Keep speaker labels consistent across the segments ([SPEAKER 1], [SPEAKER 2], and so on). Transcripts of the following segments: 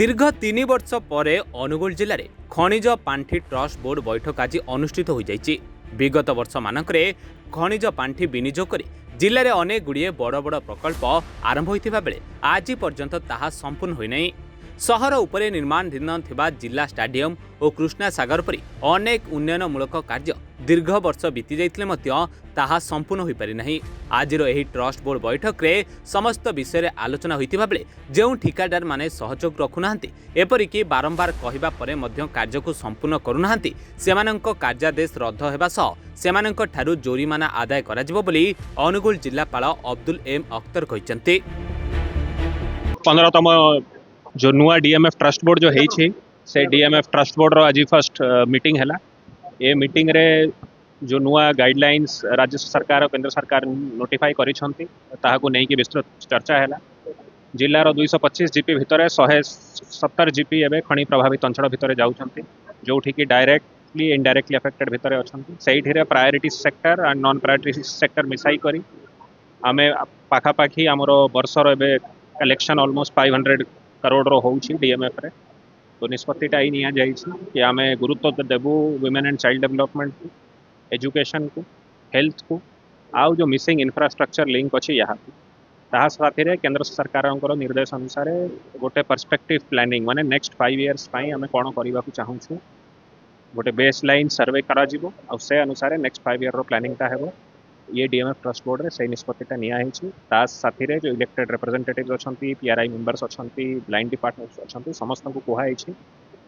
[SPEAKER 1] दीर्घ 3 वर्ष पर अनुगुल जिले में खनिज पांठी ट्रस्ट बोर्ड बैठक आज अनुष्ठित हो जाइए। विगत वर्ष मानकरे खनिज पांठी विनियोग कर जिले में अनेक गुड़िए बड़ बड़ प्रकल्प आरंभ होता बेले आज पर्यंत ताहा संपूर्ण होना। सहर उपरे निर्माणाधीन थिबा जिला स्टाडियम और कृष्णा सागर परी अनेक उन्नयनमूलक कार्य दीर्घ वर्ष बीती जाइतिले मध्य ताहा संपूर्ण हो पारि नाही। आजिर एही ट्रस्ट बोर्ड बैठक रे समस्त विषय रे आलोचना होइतिबा बेले जेउ ठिकादार माने सहयोग रखुनाहांती एपरिकी बारंबार कहिबा परे मध्य कार्य को संपूर्ण करुनाहांती सेमानंक कार्यादेश रद्द हेबा सह सेमानंक ठारु जोरिमाना आदाय कराजिबो बोली अनुगुल जिल्लापाल अब्दुल एम अख्तर कहिसंती।
[SPEAKER 2] 15तम जो नुआ डीएमएफ ट्रस्ट बोर्ड जो है से डीएमएफ ट्रस्ट बोर्ड रो आज फर्स्ट मीटिंग है। ये मीटिंग रे जो नुआ गाइडलाइंस राज्य सरकार और केंद्र सरकार नोटिफाई करिसंती ताहाको नै कि विस्तृत चर्चा है। जिल्लार 225 जीपी भितर 170 जीपी एवं खनि प्रभावित अंचल भितर जाउछंती जोठी कि डायरेक्टली इनडायरेक्टली अफेक्टेड भितर अछंती। सेइठिरे priority sector and non priority sector मिसाई करी आमे पाखापाखी आमर वर्षर एबे कलेक्शन ऑलमोस्ट 500 करोड़ रो होउछि डीएमएफ रे। तो निष्पत्तिटा ही निया जाइछि कि आमे गुरुत्व देबु वुमेन एंड चाइल्ड डेवलपमेंट को, एजुकेशन को, हेल्थ को, आउ जो मिसिंग इंफ्रास्ट्रक्चर लिंक अच्छी यहाँ ताहा साथी रे केंद्र सरकार निर्देश अनुसार गोटे पर्सपेक्टिव प्लानिंग माने नेक्स्ट 5 इयर्स पई आमे कोन करबा को चाहू छु गोटे बेस लाइन सर्वे करा जिवो आ से अनुसार नेक्स्ट 5 इयर रो प्लानिंग ता हेबो। ये डीएमएफ ट्रस्ट बोर्ड रे से निष्पत्तिटा निया हिछि। ता साथी रे जो इलेक्टेड रिप्रेजेंटेटिव्स अछंती, पीआरआई मेंबर्स अछंती, ब्लाइंड डिपार्टमेंट्स अछंती, समस्त को कुहा हिछि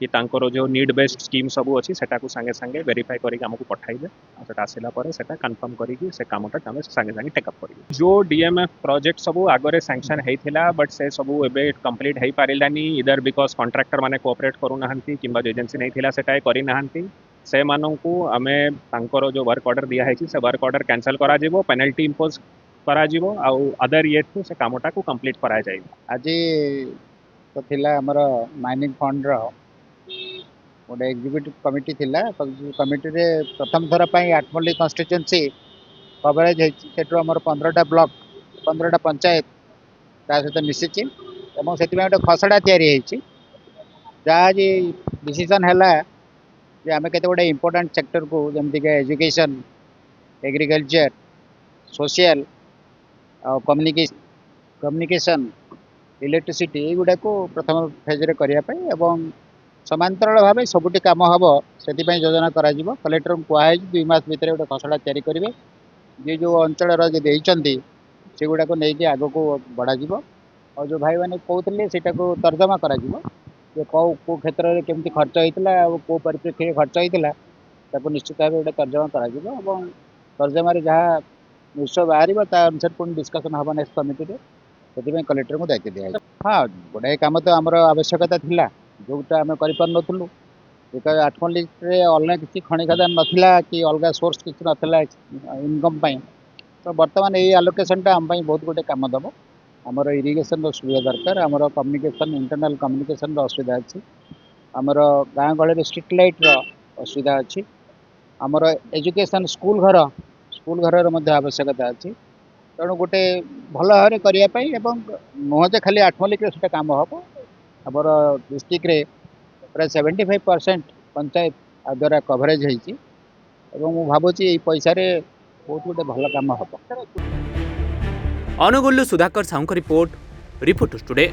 [SPEAKER 2] कि तांकर जो नीड बेस्ड स्कीम सब अच्छी सेटा को संगे संगे वेरीफाई करके आमको पठाइबे। सेटा आसिला परे सेटा कंफर्म करिकि से कामटा आमे संगे संगे टेकअप करिबे। जो डीएमएफ प्रोजेक्ट सब आगरे सैंक्शन हेइथिला बट से सब एबे कंप्लीट हेइ पारिलानी इधर बिकॉज कॉन्ट्रैक्टर माने कोऑपरेट करू नाहंती किंबा जो एजेंसी नै थिला सेटा करि नाहंती से माननकु आमे तांकर जो वर्क ऑर्डर दिया हेछि से वर्क ऑर्डर कैंसिल करा जिवो, पेनल्टी इंपोज करा जिवो आ अदर ये थु से कामटा को कंप्लीट करा जाय।
[SPEAKER 3] आज तो थिला हमर माइनिंग फंड रो गोटे एग्जीक्यूटिव कमिटी थिला। कमिटी रे प्रथम थर पई आठमल्ली कन्स्टिट्यूएंसी कवरेज हेतु हमर 15टा ब्लॉक 15टा पंचायत ता सहित मिसिछि एवं सेति में गोटे खसड़ा तयारी हेछि जहाँ आज डिसीजन हैला जे आमे केते गोटे इंपोर्टेंट सेक्टर को जेमति के education, agriculture, social communication, electricity एगुड़ा को प्रथम फेज रे करिया पई एवं समांतराल भाव सबुटी काम हम से योजना करा कलेक्टर को कहुई 2 मास भितर गोटे खसड़ा तैयारी करेंगे जे जो अंचल से गुड़ा को लेकिन आग को बढ़ा और जो भाई मैंने कहते हैं को तर्जमा करा कौ क्षेत्र में केमती खर्च होता कौ परिप्रेक्षी खर्च होता निश्चित भाव गोटे तर्जमा करा तर्जमार जहाँ निश्चय बाहर अनुसार पुणी डिस्कसन हम नेक्स्ट कमिटी से कलेक्टर को दायित्व दिया। हाँ गोटे कम तो आम आवश्यकता थिला जोटा आम करूँ बिकज आठमल्ली अलग किसी खनि खदान नाला कि अलग सोर्स किसी नाला इनकम तो बर्तमान ये आलोकेशनटा आम बहुत गोटे कम दब। आमर इरिगेशन सुविधा दरकार, आमर कम्युनिकेशन इंटरनल कम्युनिकेशन असुविधा अच्छी, आमर गाँ गहली स्ट्रीट लाइट असुविधा अच्छी, आमर एजुकेशन स्कूल घर आवश्यकता अच्छी। तेणु गोटे भल भाव करने नुह खाली आठमल्लिक से कम हम आमर डिस्ट्रिक्ट रे प्राय 75% पंचायत आ द्वारा कवरेज होती भावुची ये पैसा रे बहुत गोटे भल काम हम।
[SPEAKER 1] अनुगुल्लु Sudhakar Sahu report reporters today.